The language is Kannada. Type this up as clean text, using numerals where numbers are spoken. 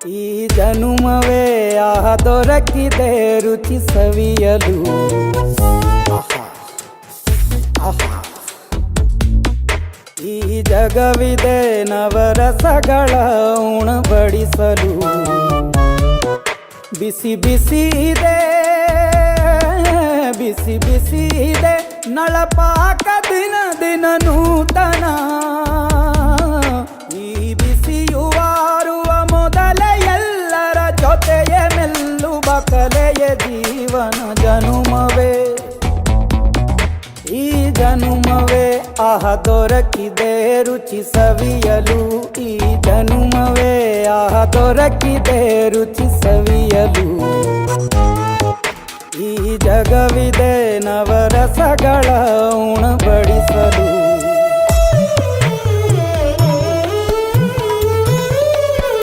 ಈ ಜನುಮವೇ ಆಹ ದೊರಕಿದೆ ರುಚಿ ಸವಿಯಲು. ಈ ಜಗವಿದೆ ನವರಸಗಳ ಉಣಬಡಿಸಲು. ಬಿಸಿ ಬಿಸಿ ಇದೆ, ಬಿಸಿ ಬಿಸಿ ಇದೆ ನಳಪಾಕ ದಿನ ದಿನ ನೂತನ. ಈ ಬಿಸಿಯುವಾರುವ ಮೊದಲೇ ಎಲ್ಲರ ಜೊತೆಯ ಮೆಲ್ಲುವ ಕಲೆಯ ಜೀವನ ಜನುಮವೇ. ಈ ಜನುಮವೇ ಆಹ ದೊರಕಿದೆ ರುಚಿ ಸವಿಯಲು. ಈ ಜನುಮವೇ ಆಹ ದೊರಕಿದೆ ರುಚಿ ಸವಿಯಲು. ಈ ಜಗವಿದೆ ನವರಸಗಳ ಉಣಬಡಿಸಲು.